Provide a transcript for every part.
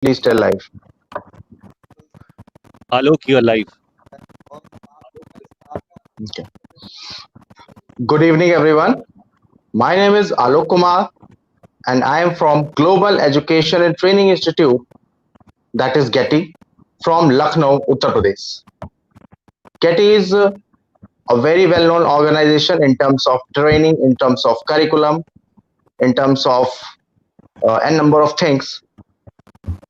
Please tell live. Alok, you're live. Okay. Good evening, everyone. My name is Alok Kumar, and I am from Global Education and Training Institute, that is Geti, from Lucknow, Uttar Pradesh. Geti is a very well-known organization in terms of training, in terms of curriculum, in terms of n number of things.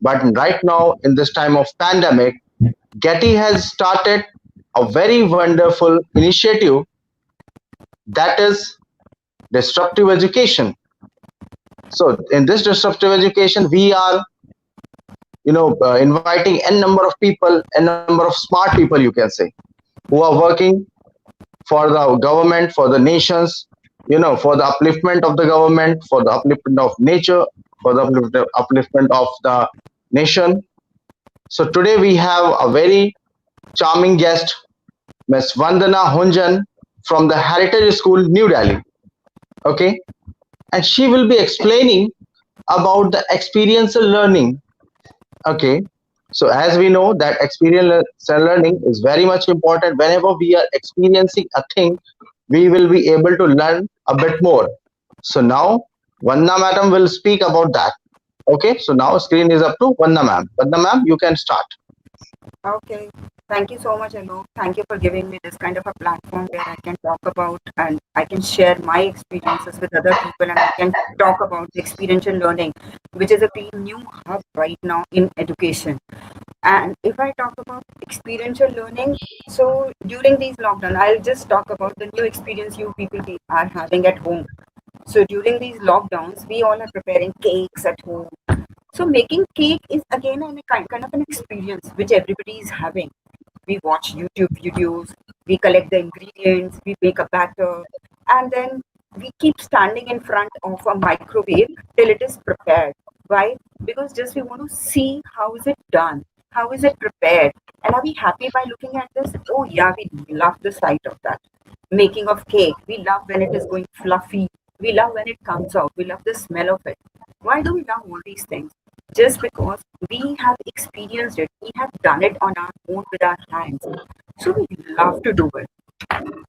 But right now, in this time of pandemic, Getty has started a very wonderful initiative, that is disruptive education. So in this disruptive education, we are inviting n number of people, n number of smart people, you can say, who are working for the government, for the nations, for the upliftment of the government, for the upliftment of nature, for the upliftment of the nation. So today we have a very charming guest, Ms. Vandana Hunjan from the Heritage School, New Delhi. Okay, and she will be explaining about the experiential learning. Okay, so as we know that experiential learning is very much important. Whenever we are experiencing a thing, we will be able to learn a bit more. So now Vandana madam will speak about that. Okay, so now screen is up to Vandana ma'am. Vandana ma'am, you can start. Okay. Thank you so much, Alok. Thank you for giving me this kind of a platform where I can talk about and I can share my experiences with other people and I can talk about the experiential learning, which is a pretty new hub right now in education. And if I talk about experiential learning, so during these lockdown, I'll just talk about the new experience you people are having at home. So during these lockdowns, we all are preparing cakes at home. So making cake is again kind of an experience which everybody is having. We watch YouTube videos, we collect the ingredients, we make a batter, and then we keep standing in front of a microwave till it is prepared. Why? Because just we want to see how is it done, how is it prepared, and are we happy by looking at this? Oh yeah, we love the sight of that. Making of cake, we love when it is going fluffy. We love when it comes out. We love the smell of it. Why do we love all these things? Just because we have experienced it, we have done it on our own with our hands. So we love to do it.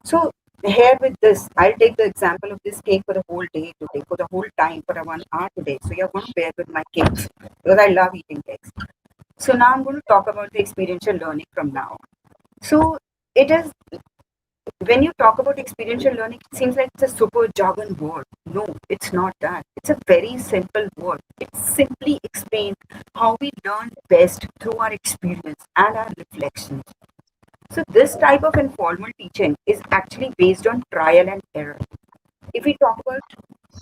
So here with this, I'll take the example of this cake for the whole day today, for the whole time, for a 1 hour today. So you're going to bear with my cakes because I love eating cakes. So now I'm going to talk about the experiential learning from now on. So it is when you talk about experiential learning, it seems like it's a super jargon word. No, it's not that. It's a very simple word. It simply explains how we learn best through our experience and our reflections. So this type of informal teaching is actually based on trial and error. If we talk about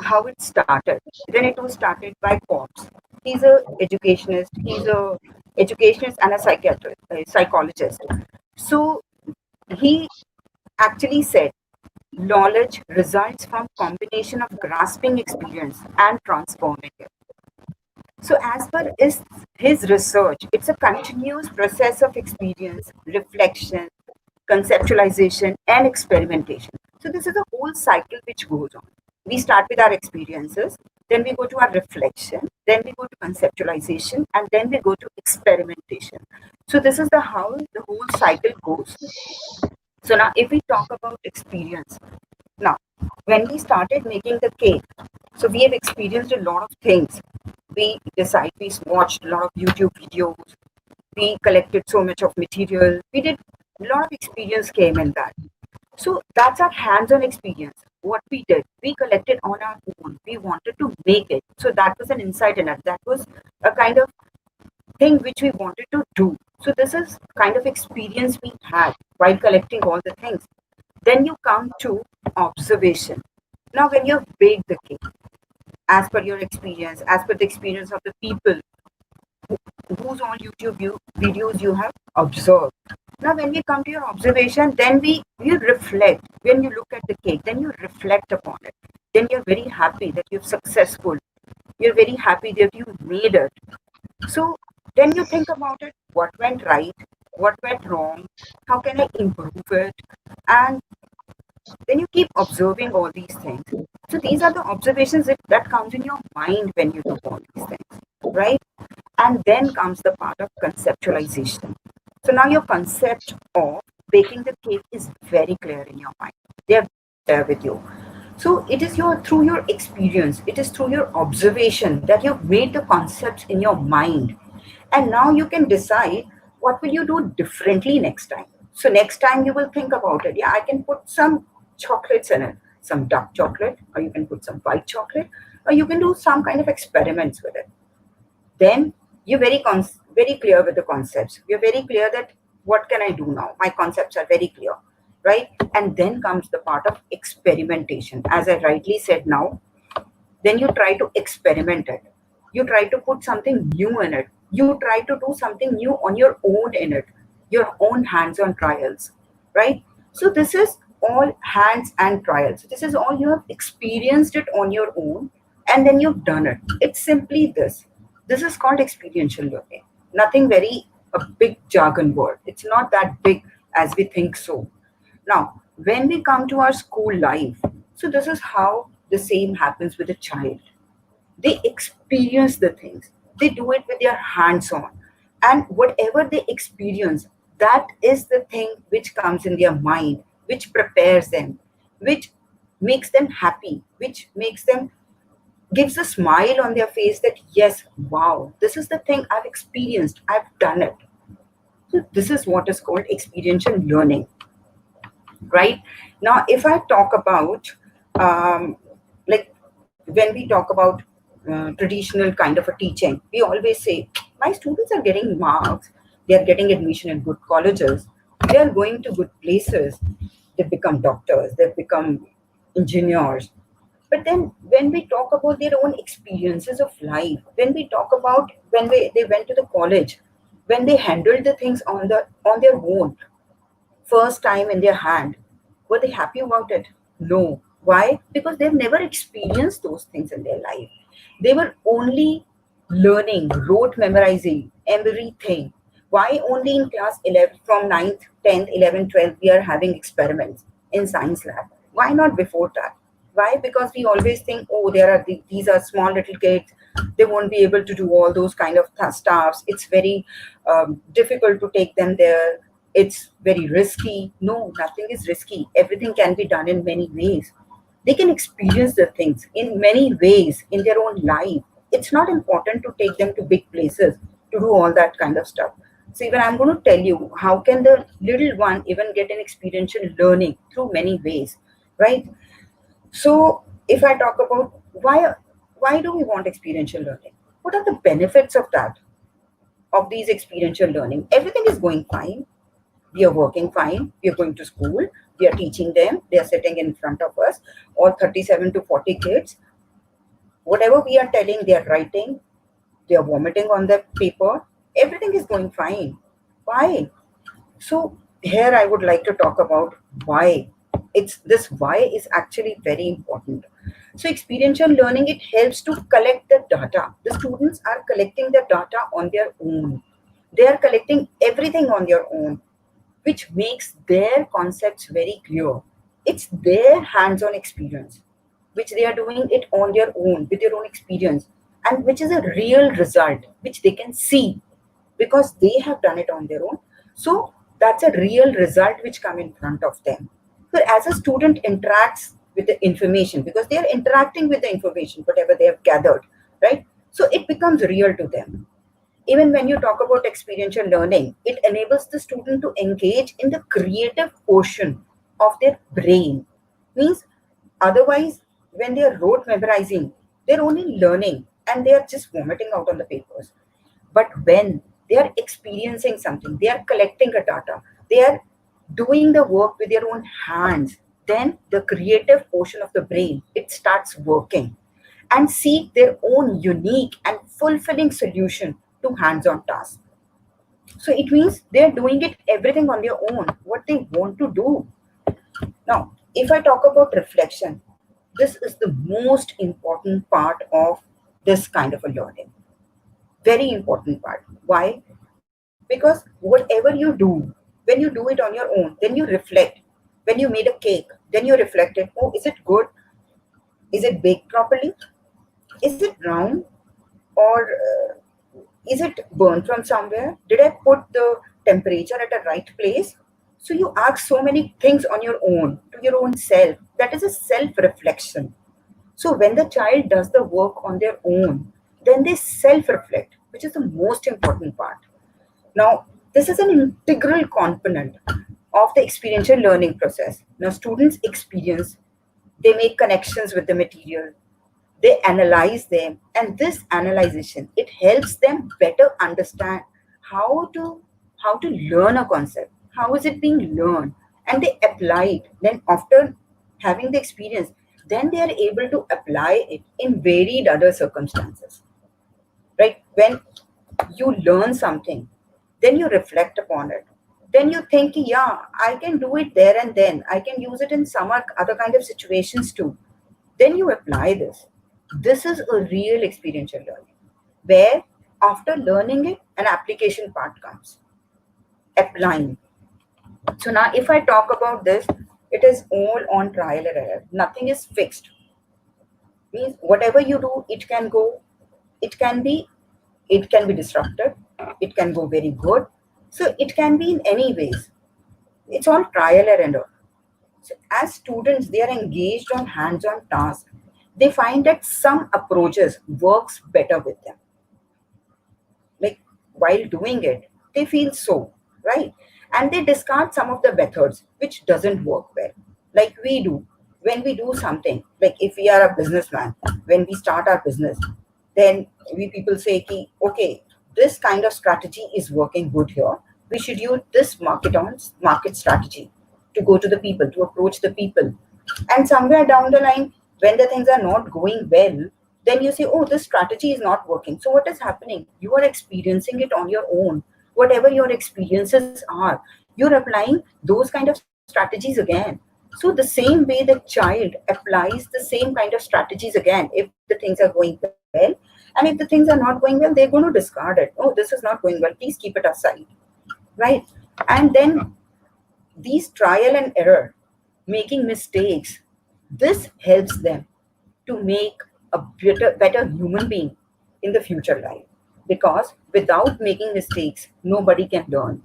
how it started, then it was started by Pops. He's a educationist. He's a educationist and a psychiatrist, a psychologist. So he actually said knowledge results from combination of grasping experience and transforming it. So as per his research, it's a continuous process of experience, reflection, conceptualization, and experimentation. So this is a whole cycle which goes on. We start with our experiences, then we go to our reflection, then we go to conceptualization, and then we go to experimentation. So this is the how the whole cycle goes. So now if we talk about experience, now when we started making the cake, so we have experienced a lot of things. We watched a lot of YouTube videos, we collected so much of material, we did a lot of experience came in that. So that's our hands-on experience. What we did, we collected on our own. We wanted to make it. So that was an insight in it. That was a kind of thing which we wanted to do. So this is kind of experience we had while collecting all the things. Then you come to observation. Now, when you've baked the cake, as per your experience, as per the experience of the people whose all videos you have observed. Now, when we come to your observation, then you reflect. When you look at the cake, then you reflect upon it. Then you're very happy that you're successful. You're very happy that you made it. So then you think about it, what went right, what went wrong, how can I improve it? And then you keep observing all these things. So these are the observations that comes in your mind when you do all these things, right? And then comes the part of conceptualization. So now your concept of baking the cake is very clear in your mind. They are there with you. So it is your through your experience, it is through your observation that you've made the concepts in your mind. And now you can decide what will you do differently next time. So next time you will think about it. Yeah, I can put some chocolates in it, some dark chocolate, or you can put some white chocolate, or you can do some kind of experiments with it. Then you're very clear with the concepts. You're very clear that what can I do now? My concepts are very clear, right? And then comes the part of experimentation. As I rightly said now, then you try to experiment it. You try to put something new in it. You try to do something new on your own in it, your own hands-on trials, right? So this is all hands and trials. This is all you have experienced it on your own, and then you've done it. It's simply this. This is called experiential learning. Nothing very a big jargon word. It's not that big as we think so. Now, when we come to our school life, so this is how the same happens with a child. They experience the things, they do it with their hands on, and whatever they experience, that is the thing which comes in their mind, which prepares them, which makes them happy, which makes them gives a smile on their face that yes, wow, this is the thing I've experienced, I've done it. So this is what is called experiential learning, right? Now if I talk about like when we talk about traditional kind of a teaching, we always say my students are getting marks, they are getting admission in good colleges, they are going to good places, they become doctors, they become engineers. But then when we talk about their own experiences of life, when we talk about when they went to the college, when they handled the things on their own, first time in their hand, were they happy about it? No. Why? Because they've never experienced those things in their life. They were only learning, rote memorizing everything. Why only in class 11, from ninth, 10th, 11th, 12th, we are having experiments in science lab? Why not before that? Why? Because we always think, oh, these are small little kids. They won't be able to do all those kind of stuffs. It's very difficult to take them there. It's very risky. No, nothing is risky. Everything can be done in many ways. They can experience the things in many ways in their own life. It's not important to take them to big places to do all that kind of stuff. So even I'm going to tell you how can the little one even get an experiential learning through many ways, right? So if I talk about why do we want experiential learning? What are the benefits of that? Of these experiential learning? Everything is going fine. We are working fine. We are going to school. We are teaching them. They are sitting in front of us, all 37 to 40 kids. Whatever we are telling, they are writing. They are vomiting on the paper. Everything is going fine. Why? So here I would like to talk about why. It's this why is actually very important. So experiential learning, it helps to collect the data. The students are collecting the data on their own. They are collecting everything on their own, which makes their concepts very clear. It's their hands-on experience, which they are doing it on their own with their own experience, and which is a real result which they can see because they have done it on their own. So that's a real result which come in front of them. So as a student interacts with the information, because they are interacting with the information, whatever they have gathered, right? So it becomes real to them. Even when you talk about experiential learning, it enables the student to engage in the creative portion of their brain. Means otherwise, when they are rote memorizing, they're only learning and they are just vomiting out on the papers. But when they are experiencing something, they are collecting a data, they are doing the work with their own hands, then the creative portion of the brain, it starts working and seek their own unique and fulfilling solution to hands-on tasks. So it means they're doing it everything on their own, what they want to do. Now, if I talk about reflection, this is the most important part of this kind of a learning. Very important part. Why? Because whatever you do, when you do it on your own, then you reflect. When you made a cake, then you reflected, oh, is it good? Is it baked properly? Is it brown? Or Is it burned from somewhere? Did I put the temperature at a right place? So you ask so many things on your own, to your own self. That is a self reflection. So when the child does the work on their own, then they self reflect, which is the most important part. Now, this is an integral component of the experiential learning process. Now, students experience, they make connections with the material, they analyze them, and this analyzation, it helps them better understand how to how to learn a concept, how is it being learned, and they apply it. Then after having the experience, then they are able to apply it in varied other circumstances, right? When you learn something, then you reflect upon it, then you think, yeah, I can do it there, and then I can use it in some other kind of situations too. Then you apply this. This is a real experiential learning, where after learning it, an application part comes, applying. So now if I talk about this, it is all on trial and error. Nothing is fixed. Means whatever you do, it can go, it can be, it can be disrupted, it can go very good, so it can be in any ways. It's all trial and error. So as students, they are engaged on hands-on tasks, they find that some approaches works better with them. Like while doing it, they feel so, right? And they discard some of the methods which doesn't work well. Like we do when we do something, like if we are a businessman, when we start our business, then we people say ki, okay, this kind of strategy is working good here, we should use this market strategy to go to the people, to approach the people. And somewhere down the line, when the things are not going well, then you say, oh, this strategy is not working. So what is happening? You are experiencing it on your own. Whatever your experiences are, you're applying those kind of strategies again. So the same way the child applies the same kind of strategies again, if the things are going well. And if the things are not going well, they're going to discard it. Oh, this is not going well, please keep it aside. Right? And then these trial and error, making mistakes, this helps them to make a better human being in the future life. Because without making mistakes, nobody can learn.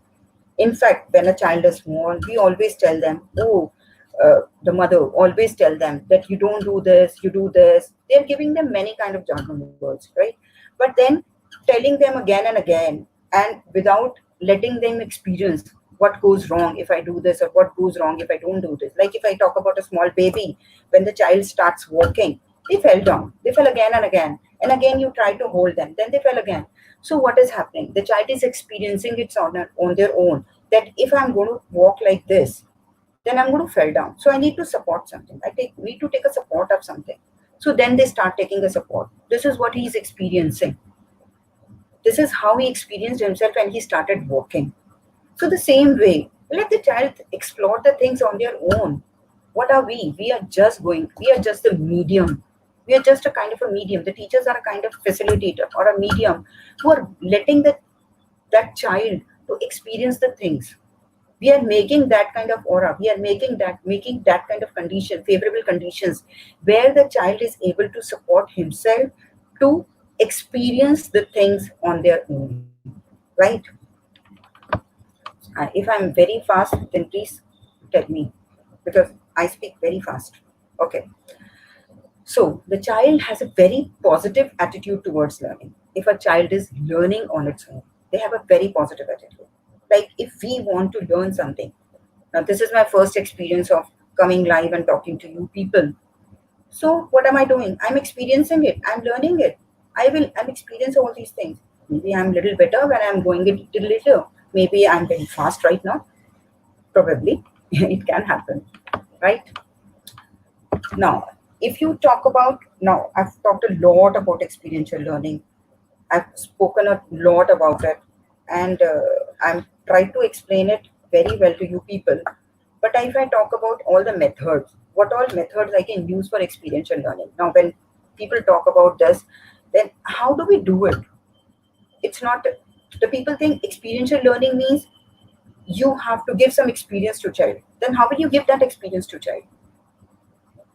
In fact, when a child is small, we always tell them, oh, the mother always tell them that you don't do this, you do this. They're giving them many kind of jargon words, right? But then telling them again and again, and without letting them experience what goes wrong if I do this, or what goes wrong if I don't do this. Like if I talk about a small baby, when the child starts walking, they fell down, they fell again and again you try to hold them, then they fell again. So what is happening? The child is experiencing it on their own, that if I'm going to walk like this, then I'm going to fall down. So I need to support something. Need to take a support of something. So then they start taking a support. This is what he's experiencing. This is how he experienced himself when he started walking. So the same way, let the child explore the things on their own. What are we? We are just the medium. We are just a kind of a medium. The teachers are a kind of facilitator or a medium who are letting that child to experience the things. We are making that kind of aura. We are making that kind of condition, favorable conditions, where the child is able to support himself to experience the things on their own. Right? If I'm very fast, then please tell me, because I speak very fast. Okay. So the child has a very positive attitude towards learning. If a child is learning on its own, they have a very positive attitude. Like if we want to learn something, now this is my first experience of coming live and talking to you people. So what am I doing? I'm experiencing it. I'm learning it. I'm experiencing all these things. Maybe I'm a little better when I'm going a little later. Maybe I'm very fast right now. Probably. It can happen. Right? Now, if you talk about, now I've talked a lot about experiential learning. I've spoken a lot about it, and I'm trying to explain it very well to you people. But if I talk about all the methods, what all methods I can use for experiential learning. Now, when people talk about this, then how do we do it? It's not, the people think experiential learning means you have to give some experience to child. Then how will you give that experience to child?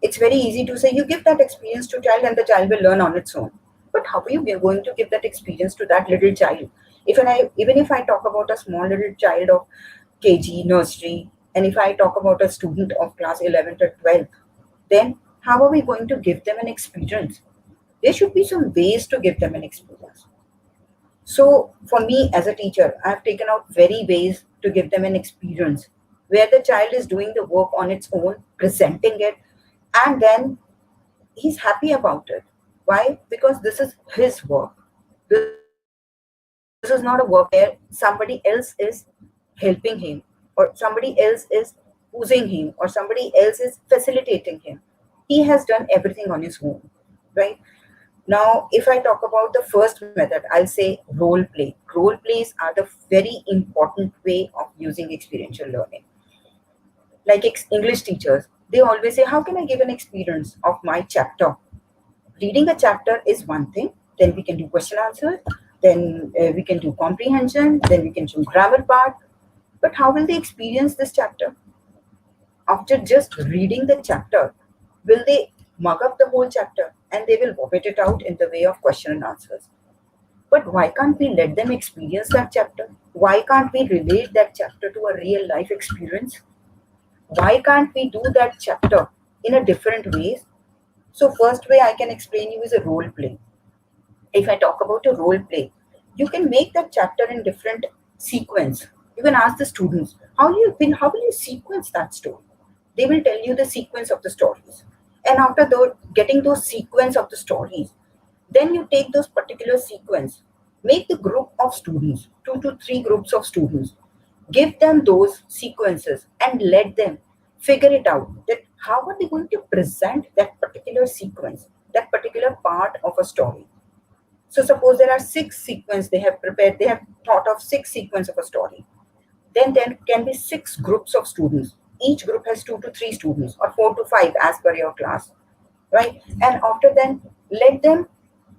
It's very easy to say you give that experience to child and the child will learn on its own. But how are you going to give that experience to that little child? Even if I talk about a small little child of KG nursery, and if I talk about a student of class 11th or 12th, then how are we going to give them an experience? There should be some ways to give them an experience. So for me as a teacher, I have taken out very ways to give them an experience where the child is doing the work on its own, presenting it, and then he's happy about it. Why? Because this is his work. This is not a work where somebody else is helping him, or somebody else is pushing him, or somebody else is facilitating him. He has done everything on his own, right? Now, if I talk about the first method, I'll say role play. Role plays are the very important way of using experiential learning. Like English teachers, they always say, how can I give an experience of my chapter? Reading a chapter is one thing, then we can do question answer, then we can do comprehension, then we can do grammar part. But how will they experience this chapter? After just reading the chapter, will they mug up the whole chapter and they will vomit it out in the way of question and answers? But why can't we let them experience that chapter? Why can't we relate that chapter to a real life experience? Why can't we do that chapter in a different ways? So first way I can explain you is a role play. If I talk about a role play, you can make that chapter in different sequence. You can ask the students, how will you sequence that story? They will tell you the sequence of the stories. And after getting those sequence of the stories, then you take those particular sequence, make the group of students, 2 to 3 groups of students, give them those sequences and let them figure it out that how are they going to present that particular sequence, that particular part of a story. So suppose there are 6 sequences they have prepared, they have thought of 6 sequences of a story. Then there can be 6 groups of students. Each group has 2 to 3 students or 4 to 5 as per your class, right? And after then, let them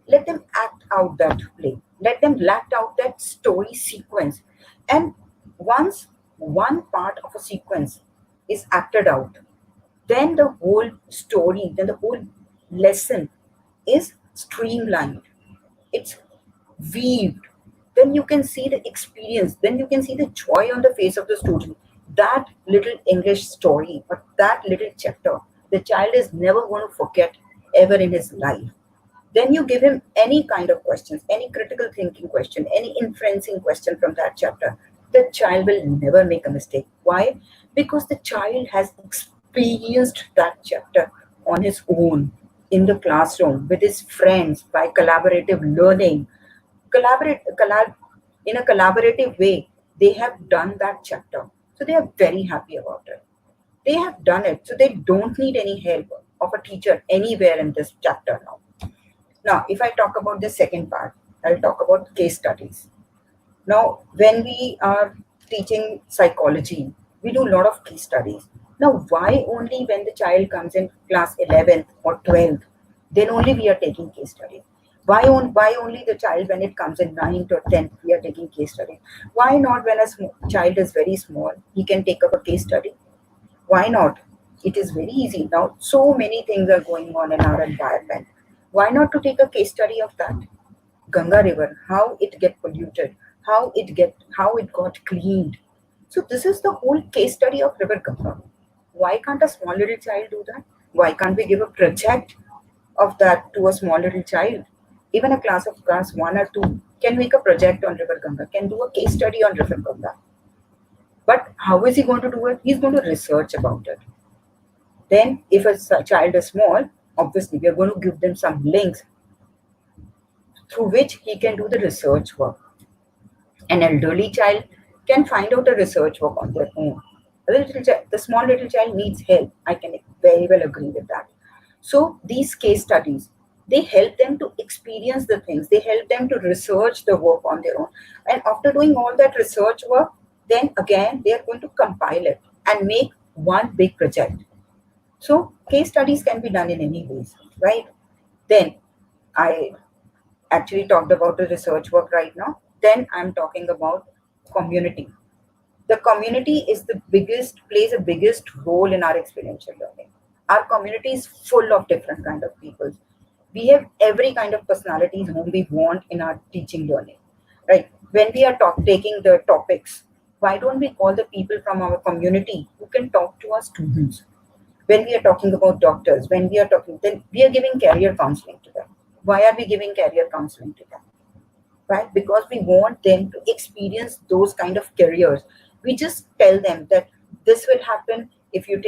act out that play. Let them act out that story sequence. And once one part of a sequence is acted out, then the whole story, then the whole lesson is streamlined. It's weaved. Then you can see the experience, then you can see the joy on the face of the student. That little English story or that little chapter, the child is never going to forget ever in his life. Then you give him any kind of questions, any critical thinking question, any inferencing question from that chapter. The child will never make a mistake. Why? Because the child has experienced that chapter on his own in the classroom with his friends by collaborative learning. In a collaborative way, they have done that chapter. So they are very happy about it. They have done it. So they don't need any help of a teacher anywhere in this chapter now. Now, if I talk about the second part, I'll talk about case studies. Now, when we are teaching psychology, we do a lot of case studies. Now, why only when the child comes in class 11th or 12th, then only we are taking case studies? Why only the child when it comes in 9th or 10th, we are taking case studies? Why not when a child is very small, he can take up a case study? Why not? It is very easy. Now, so many things are going on in our environment. Why not to take a case study of that? Ganga River, how it get polluted, how it got cleaned. So this is the whole case study of River Ganga. Why can't a small little child do that? Why can't we give a project of that to a small little child? Even a class 1 or 2 can make a project on River Ganga, can do a case study on River Ganga. But how is he going to do it? He's going to research about it. Then, if a child is small, obviously we are going to give them some links through which he can do the research work. An elderly child can find out the research work on their own. The small little child needs help. I can very well agree with that. So these case studies, they help them to experience the things. They help them to research the work on their own. And after doing all that research work, then again they are going to compile it and make one big project. So case studies can be done in any ways, right? Then I actually talked about the research work right now. Then I'm talking about community. The community is plays the biggest role in our experiential learning. Our community is full of different kind of people. We have every kind of personalities whom we want in our teaching learning, right? When we are taking the topics, why don't we call the people from our community who can talk to our students? When we are talking about doctors, when we are talking, then we are giving career counseling to them. Why are we giving career counseling to them? Right? Because we want them to experience those kind of careers. We just tell them that this will happen if you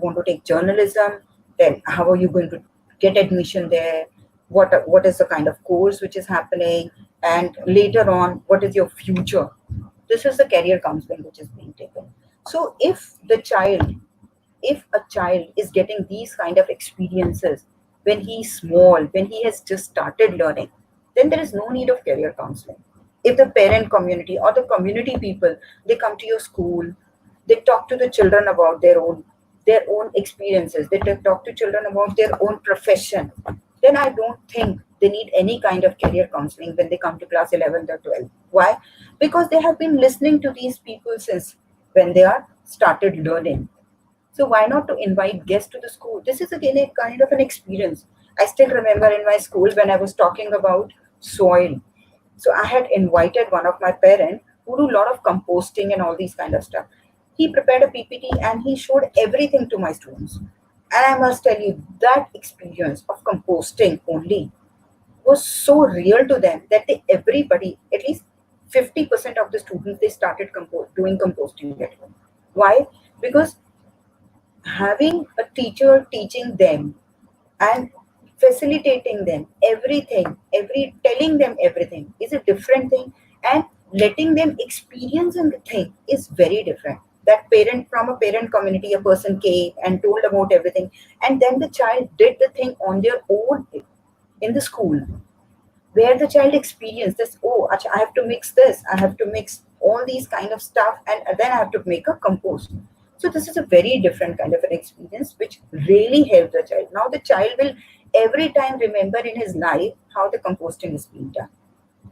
want to take journalism, then how are you going to get admission there? What is the kind of course which is happening, and later on, what is your future? This is the career counseling which is being taken. So if a child is getting these kind of experiences when he's small, when he has just started learning, then there is no need of career counseling. If the parent community or the community people, they come to your school, they talk to the children about their own experiences, they talk to children about their own profession, then I don't think they need any kind of career counseling when they come to class 11th or 12th. Why? Because they have been listening to these people since when they are started learning. So why not to invite guests to the school? This is again a kind of an experience. I still remember in my school when I was talking about soil. So I had invited one of my parents who do a lot of composting and all these kind of stuff. He prepared a PPT and he showed everything to my students. And I must tell you, that experience of composting only was so real to them that everybody, at least 50% of the students, they started doing composting at home. Why? Because having a teacher teaching them and facilitating them everything, every telling them everything is a different thing, and letting them experience the thing is very different. That parent from a parent community, a person came and told about everything, and then the child did the thing on their own in the school, where the child experienced this. Oh, acha, I have to mix this, I have to mix all these kind of stuff, and then I have to make a compost. So this is a very different kind of an experience which really helped the child. Now the child will every time remember in his life how the composting is being done,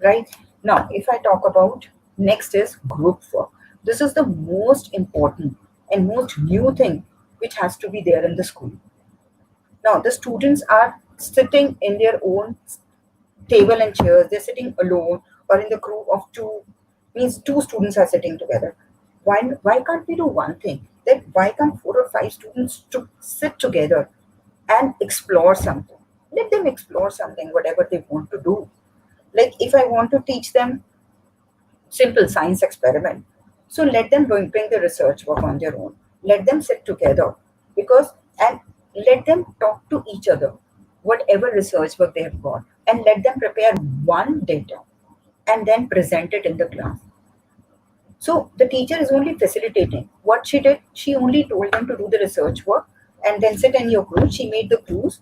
right? Now if I talk about, next is group work. This is the most important and most new thing which has to be there in the school. Now the students are sitting in their own table and chairs, they're sitting alone or in the group of two, means two students are sitting together. Why can't we do one thing? That why can't four or five students to sit together and explore something? Let them explore something, whatever they want to do. Like if I want to teach them simple science experiment, so let them bring the research work on their own. Let them sit together, because and let them talk to each other, whatever research work they have got, and let them prepare one data and then present it in the class. So the teacher is only facilitating. What she did, she only told them to do the research work and then sit in your group. She made the clues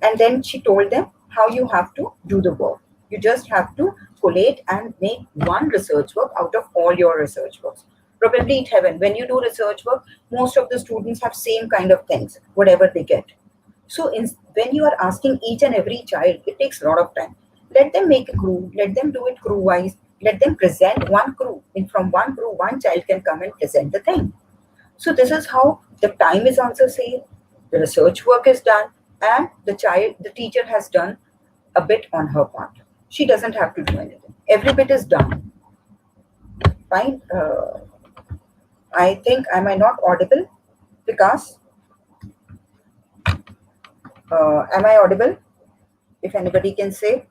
and then she told them how you have to do the work. You just have to collate and make one research work out of all your research works. Probably it happened when you do research work, most of the students have same kind of things, whatever they get. So when you are asking each and every child, it takes a lot of time. Let them make a crew, let them do it crew wise, let them present one crew. And from one crew, one child can come and present the thing. So this is how the time is also saved, the research work is done, and the teacher has done a bit on her part. She doesn't have to do anything. Every bit is done. Fine. I think, am I not audible? Because am I audible? If anybody can say,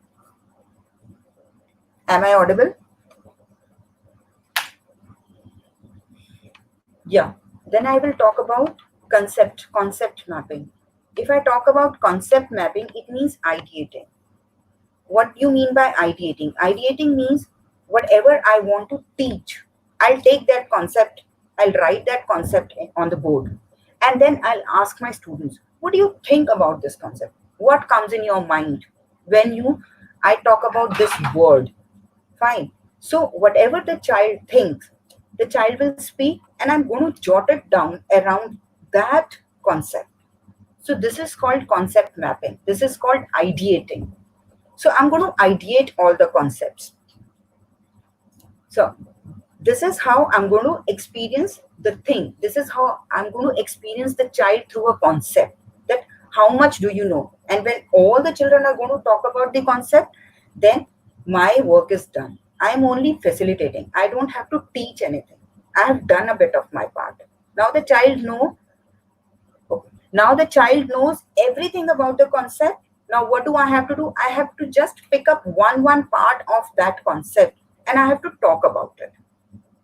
am I audible? Yeah. Then I will talk about concept mapping. If I talk about concept mapping, it means ideating. What do you mean by ideating? Ideating means whatever I want to teach, I'll take that concept, I'll write that concept on the board, and then I'll ask my students, what do you think about this concept? What comes in your mind when I talk about this word? Fine. So whatever the child thinks, the child will speak, and I'm going to jot it down around that concept. So this is called concept mapping. This is called ideating. So I'm going to ideate all the concepts. So this is how I'm going to experience the thing. This is how I'm going to experience the child through a concept. That how much do you know? And when all the children are going to talk about the concept, then my work is done. I'm only facilitating. I don't have to teach anything. I have done a bit of my part. Now the child know. Okay. Now the child knows everything about the concept. Now what do I have to do? I have to just pick up one part of that concept and I have to talk about it.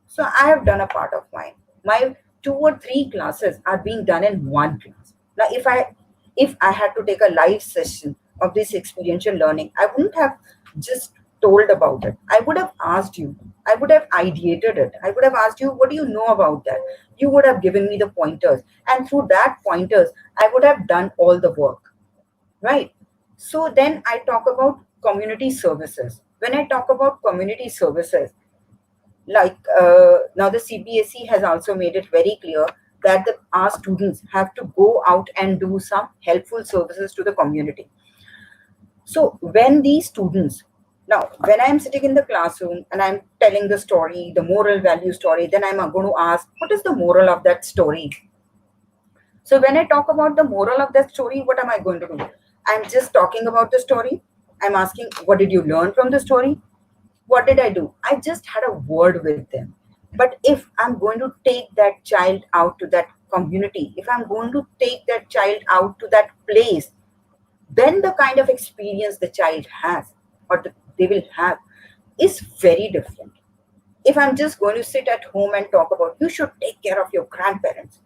So I have done a part of mine. My 2 or 3 classes are being done in one class. Now if I had to take a live session of this experiential learning, I wouldn't have just told about it. I would have asked you. I would have ideated it. I would have asked you, what do you know about that? You would have given me the pointers. And through that pointers, I would have done all the work. Right? So then I talk about community services. When I talk about community services, like now the CBSE has also made it very clear that our students have to go out and do some helpful services to the community. So when these students, now when I'm sitting in the classroom and I'm telling the story, the moral value story, then I'm going to ask, what is the moral of that story? So when I talk about the moral of that story, what am I going to do? I'm just talking about the story. I'm asking, what did you learn from the story? What did I do? I just had a word with them. But if I'm going to take that child out to that community, if I'm going to take that child out to that place, then the kind of experience the child has or they will have is very different. If I'm just going to sit at home and talk about, you should take care of your grandparents,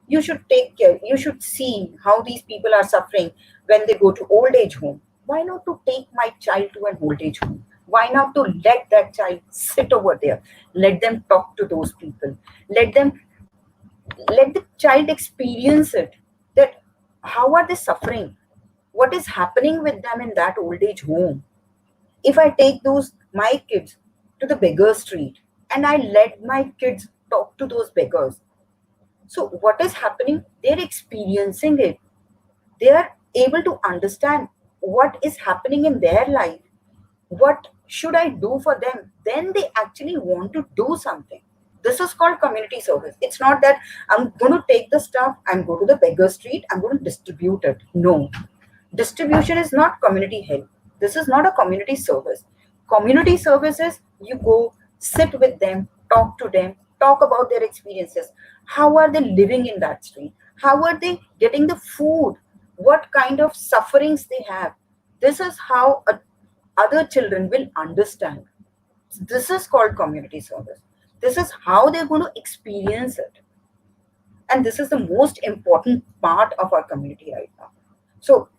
you should take care, you should see how these people are suffering when they go to old age home. Why not to take my child to an old age home? Why not to let that child sit over there? Let them talk to those people. Let the child experience it. That how are they suffering? What is happening with them in that old age home? If I take those my kids to the beggar street and I let my kids talk to those beggars, so what is happening? They're experiencing it. They are able to understand what is happening in their life. What should I do for them? Then they actually want to do something. This is called community service. It's not that I'm going to take the stuff, I'm going to the beggar street, I'm going to distribute it. No. Distribution is not community help. This is not a community service. Community service is you go, sit with them, talk to them, talk about their experiences. How are they living in that street? How are they getting the food? What kind of sufferings they have? This is how other children will understand. This is called community service. This is how they're going to experience it. And this is the most important part of our community right now. So,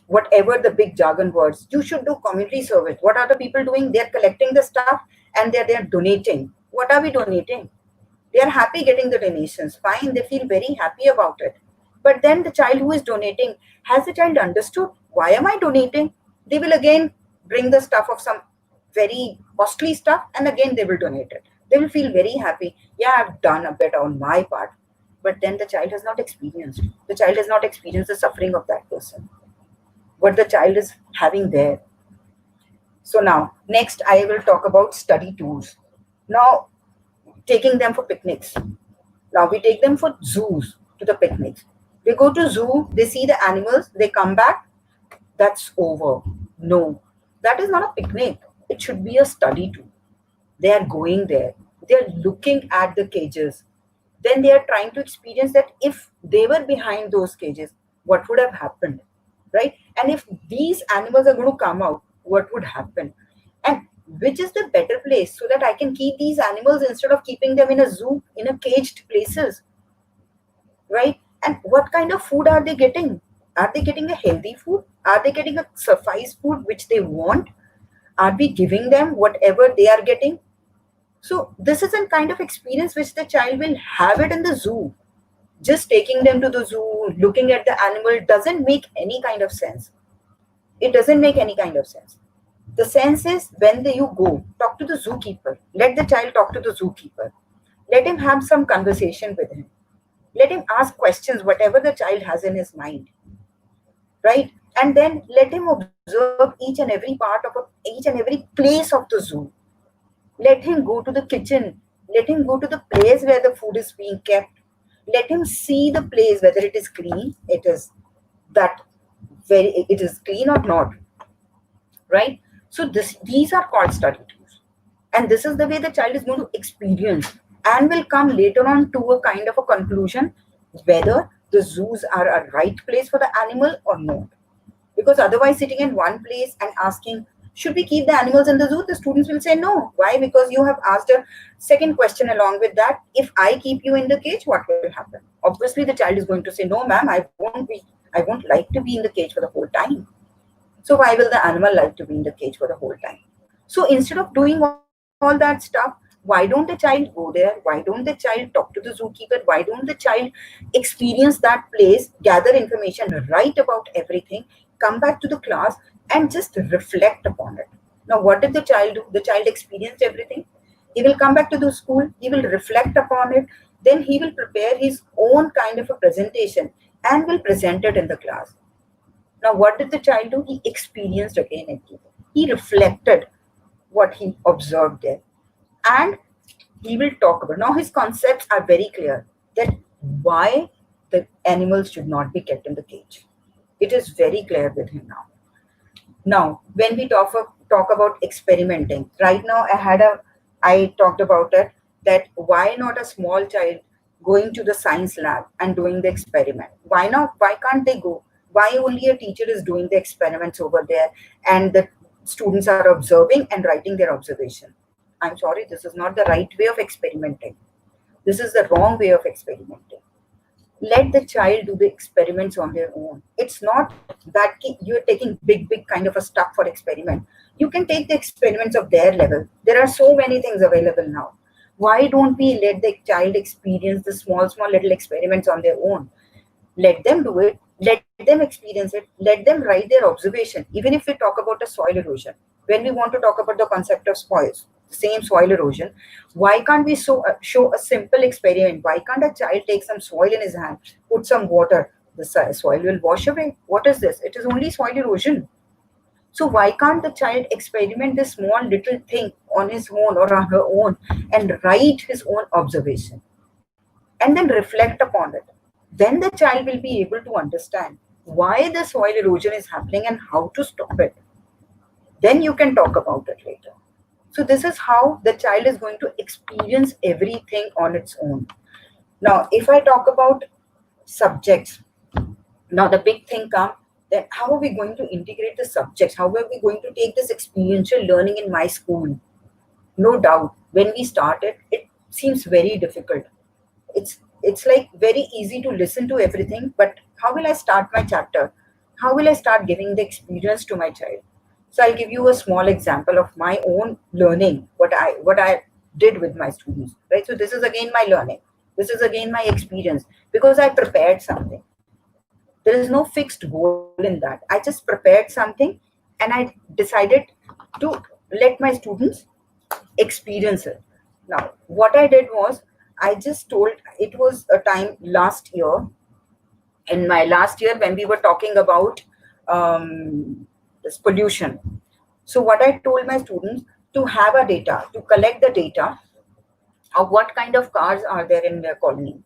whatever the big jargon words, you should do community service. What are the people doing? They're collecting the stuff and they're donating. What are we donating? They are happy getting the donations. Fine, they feel very happy about it. But then the child who is donating, has the child understood why am I donating? They will again bring the stuff of some very costly stuff and again they will donate it. They will feel very happy. Yeah, I've done a bit on my part. But then the child has not experienced. The child has not experienced the suffering of that person. What the child is having there. So now, next I will talk about study tours. Now, taking them for picnics. Now we take them for zoos to the picnics. They go to zoo, they see the animals, they come back, that's over. No, that is not a picnic. It should be a study tour. They are going there. They are looking at the cages. Then they are trying to experience that if they were behind those cages, what would have happened, right? And if these animals are going to come out, what would happen? And which is the better place so that I can keep these animals instead of keeping them in a zoo, in a caged places, right? And what kind of food are they getting? Are they getting a healthy food? Are they getting a suffice food which they want? Are we giving them whatever they are getting? So this is a kind of experience which the child will have it in the zoo. Just taking them to the zoo, looking at the animal doesn't make any kind of sense. It doesn't make any kind of sense. The sense is when you go, talk to the zookeeper. Let the child talk to the zookeeper. Let him have some conversation with him. Let him ask questions, whatever the child has in his mind. Right? And then let him observe each and every part of each and every place of the zoo. Let him go to the kitchen. Let him go to the place where the food is being kept. Let him see the place, whether it is clean, it is that very it is clean or not, right? So these are called study tools, and this is the way the child is going to experience and will come later on to a kind of a conclusion whether the zoos are a right place for the animal or not. Because otherwise, sitting in one place and asking, should we keep the animals in the zoo, the students will say no. Why? Because you have asked a second question along with that, if I keep you in the cage, what will happen? Obviously the child is going to say, no ma'am, I won't like to be in the cage for the whole time. So why will the animal like to be in the cage for the whole time? So instead of doing all that stuff, why don't the child go there? Why don't the child talk to the zookeeper? Why don't the child experience that place, gather information, write about everything, come back to the class and just reflect upon it? Now, what did the child do? The child experienced everything. He will come back to the school, he will reflect upon it, then he will prepare his own kind of a presentation and will present it in the class. Now, what did the child do? He experienced again and again. He reflected what he observed there. And he will talk about. Now, his concepts are very clear that why the animals should not be kept in the cage. It is very clear with him now. Now, when we talk about experimenting, right now I talked about it, that why not a small child going to the science lab and doing the experiment? Why not? Why can't they go? Why only a teacher is doing the experiments over there and the students are observing and writing their observation? I'm sorry, this is not the right way of experimenting. This is the wrong way of experimenting. Let the child do the experiments on their own. It's not that you're taking big kind of a stuff for experiment. You can take the experiments of their level. There are so many things available now. Why don't we let the child experience the small little experiments on their own? Let them do it, let them experience it, let them write their observation. Even if we talk about a soil erosion, when we want to talk about the concept of spoils, same soil erosion, why can't we show a simple experiment? Why can't a child take some soil in his hand, put some water, the soil will wash away? What is this? It is only soil erosion. So why can't the child experiment this small little thing on his own or on her own and write his own observation and then reflect upon it? Then the child will be able to understand why the soil erosion is happening and how to stop it. Then you can talk about it later. So this is how the child is going to experience everything on its own. Now, if I talk about subjects, now the big thing comes, that how are we going to integrate the subjects? How are we going to take this experiential learning in my school? No doubt, when we started, it seems very difficult. It's like very easy to listen to everything, but how will I start my chapter? How will I start giving the experience to my child? So I'll give you a small example of my own learning, what I did with my students, right? So this is again my learning. This is again my experience because I prepared something. There is no fixed goal in that. I just prepared something and I decided to let my students experience it. Now, what I did was, I just told, it was a time last year, in my last year when we were talking about this pollution. So what I told my students, to have a data, to collect the data of what kind of cars are there in their colony,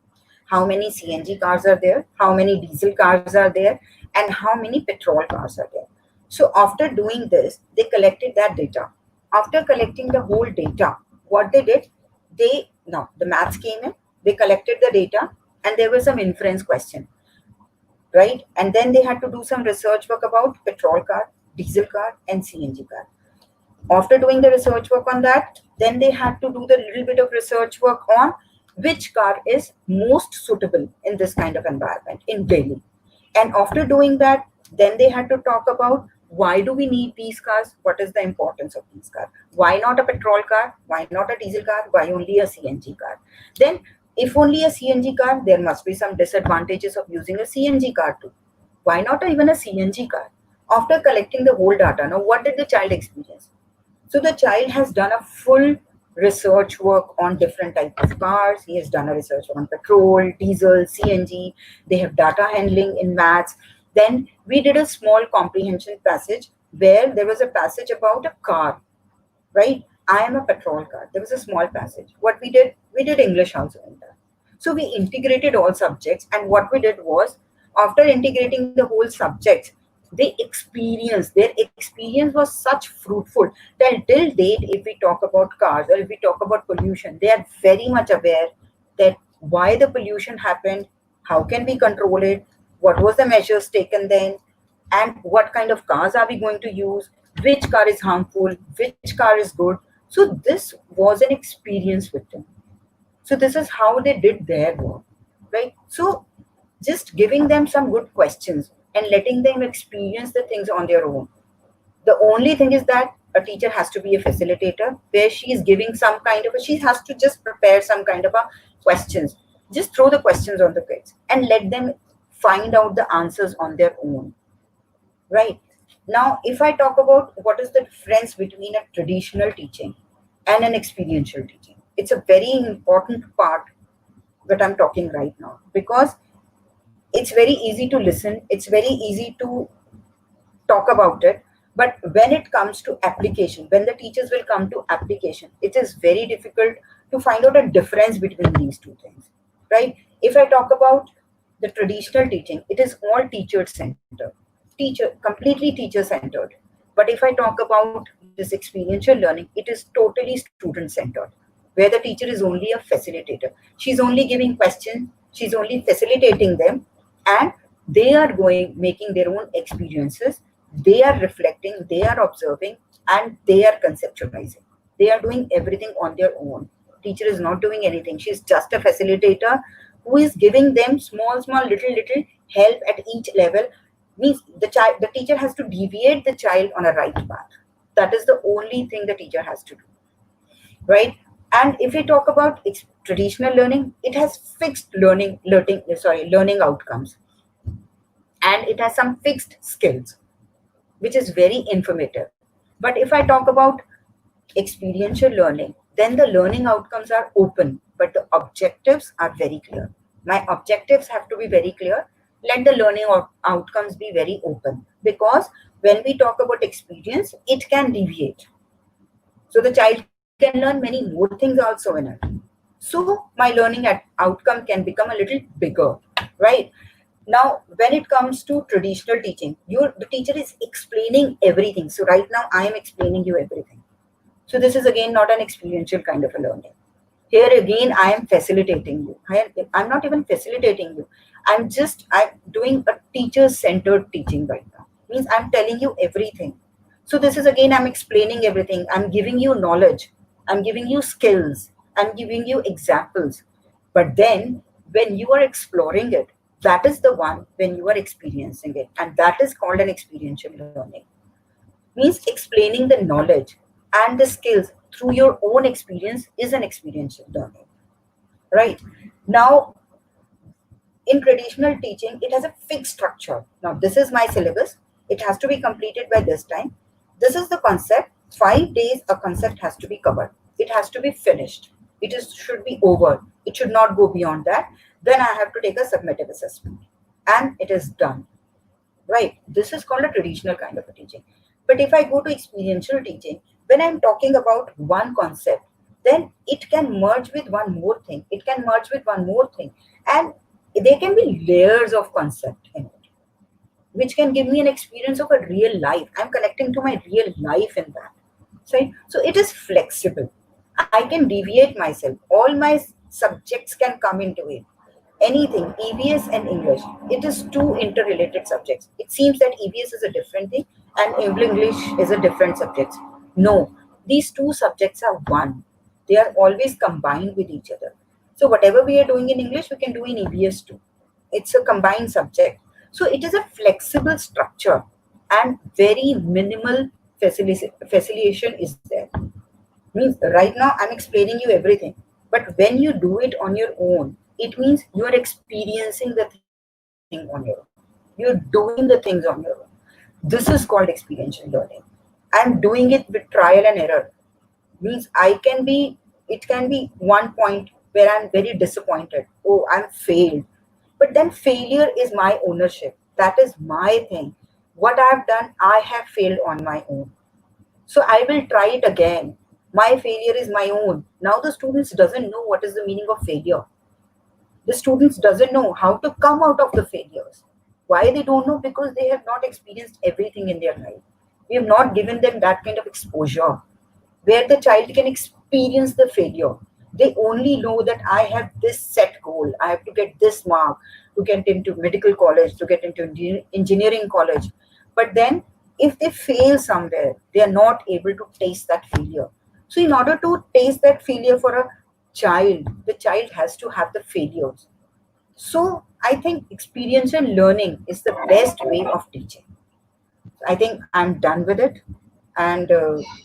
how many CNG cars are there, how many diesel cars are there, and how many petrol cars are there. So after doing this, they collected that data. After collecting the whole data, what they did, now the maths came in, they collected the data, and there was some inference question, right? And then they had to do some research work about petrol car, diesel car, and CNG car. After doing the research work on that, then they had to do the little bit of research work on which car is most suitable in this kind of environment in Delhi. And after doing that, then they had to talk about why do we need these cars? What is the importance of these cars? Why not a petrol car? Why not a diesel car? Why only a CNG car? Then, if only a CNG car, there must be some disadvantages of using a CNG car too. Why not even a CNG car? After collecting the whole data, now what did the child experience? So the child has done a full research work on different types of cars. He has done a research on petrol, diesel, CNG. They have data handling in maths. Then we did a small comprehension passage where there was a passage about a car, right? I am a petrol car. There was a small passage. What we did English also in that. So we integrated all subjects, and what we did was After integrating the whole subject, their experience was such fruitful that till date, if we talk about cars or if we talk about pollution, they are very much aware that why the pollution happened, how can we control it, what was the measures taken then, and what kind of cars are we going to use, which car is harmful, which car is good. So this was an experience with them. So this is how they did their work, right? So just giving them some good questions and letting them experience the things on their own. The only thing is that a teacher has to be a facilitator where she is giving some kind of she has to just prepare some kind of a questions. Just throw the questions on the kids and let them find out the answers on their own, right? Now, if I talk about what is the difference between a traditional teaching and an experiential teaching, it's a very important part that I'm talking right now, because it's very easy to listen, it's very easy to talk about it, but when it comes to application, when the teachers will come to application, it is very difficult to find out a difference between these two things, right? If I talk about the traditional teaching, it is all teacher centered, completely teacher centered. But if I talk about this experiential learning, it is totally student centered, where the teacher is only a facilitator. She's only giving questions, she's only facilitating them, and they are going making their own experiences, they are reflecting, they are observing, and they are conceptualizing. They are doing everything on their own. Teacher is not doing anything, she's just a facilitator who is giving them small little help at each level. Means the teacher has to deviate the child on a right path. That is the only thing the teacher has to do, right? And if we talk about traditional learning, it has fixed learning outcomes, and it has some fixed skills, which is very informative. But if I talk about experiential learning, then the learning outcomes are open, but the objectives are very clear. My objectives have to be very clear. Let the learning outcomes be very open, because when we talk about experience, it can deviate. So the child can learn many more things also in it. So my learning outcome can become a little bigger, right? Now, when it comes to traditional teaching, the teacher is explaining everything. So right now, I am explaining you everything. So this is again not an experiential kind of a learning. Here again, I am facilitating you. I'm not even facilitating you. I'm doing a teacher-centered teaching right now. Means I'm telling you everything. So this is again, I'm explaining everything. I'm giving you knowledge. I'm giving you skills. I'm giving you examples. But then when you are exploring it, that is the one when you are experiencing it. And that is called an experiential learning. Means explaining the knowledge and the skills through your own experience is an experiential learning, right? Now, in traditional teaching, it has a fixed structure. Now, this is my syllabus. It has to be completed by this time. This is the concept. 5 days, a concept has to be covered. It has to be finished. Should be over. It should not go beyond that. Then I have to take a summative assessment, and it is done. Right? This is called a traditional kind of a teaching. But if I go to experiential teaching, when I'm talking about one concept, then it can merge with one more thing. It can merge with one more thing. And there can be layers of concept in it, which can give me an experience of a real life. I'm connecting to my real life in that. Right? So it is flexible. I can deviate myself. All my subjects can come into it. Anything, EVS and English, it is two interrelated subjects. It seems that EVS is a different thing and English is a different subject. No, these two subjects are one. They are always combined with each other. So whatever we are doing in English, we can do in EVS too. It's a combined subject. So it is a flexible structure and very minimal facilitation is there. Means right now I'm explaining you everything, but when you do it on your own, it means you are experiencing the thing on your own. You're doing the things on your own. This is called experiential learning. I'm doing it with trial and error. Means it can be one point where I'm very disappointed. Oh, I'm failed. But then failure is my ownership. That is my thing. What I've done, I have failed on my own. So I will try it again. My failure is my own. Now the students doesn't know what is the meaning of failure. The students doesn't know how to come out of the failures. Why they don't know? Because they have not experienced everything in their life. We have not given them that kind of exposure where the child can experience the failure. They only know that I have this set goal, I have to get this mark to get into medical college, to get into engineering college. But then, if they fail somewhere, they are not able to taste that failure. So, in order to taste that failure for a child, the child has to have the failures. So, I think experiential learning is the best way of teaching. I think I'm done with it, and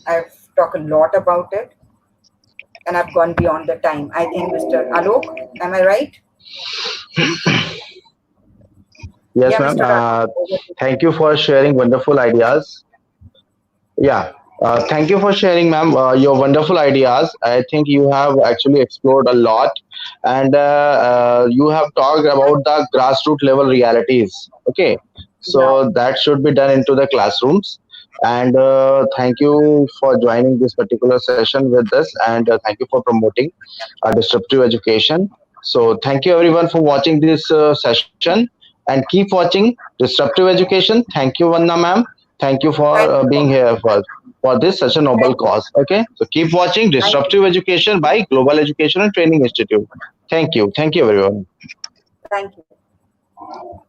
I've talked a lot about it, and I've gone beyond the time. I think, Mr. Alok, am I right? Yes, Yeah, ma'am. Mr. Alok. Over to you. Thank you for sharing wonderful ideas. Yeah. Thank you for sharing, ma'am, your wonderful ideas. I think you have actually explored a lot, and you have talked about the grassroots level realities. Okay, Yeah, so that should be done into the classrooms. And thank you for joining this particular session with us, and thank you for promoting disruptive education. So thank you everyone for watching this session, and keep watching disruptive education. Thank you, Vanna, ma'am. Thank you for thank you so being much. here for this such a noble Thank you. cause. Okay, so keep watching Thank you. Disruptive Education by Global Education and Training Institute. Thank you. Thank you, everyone. Thank you.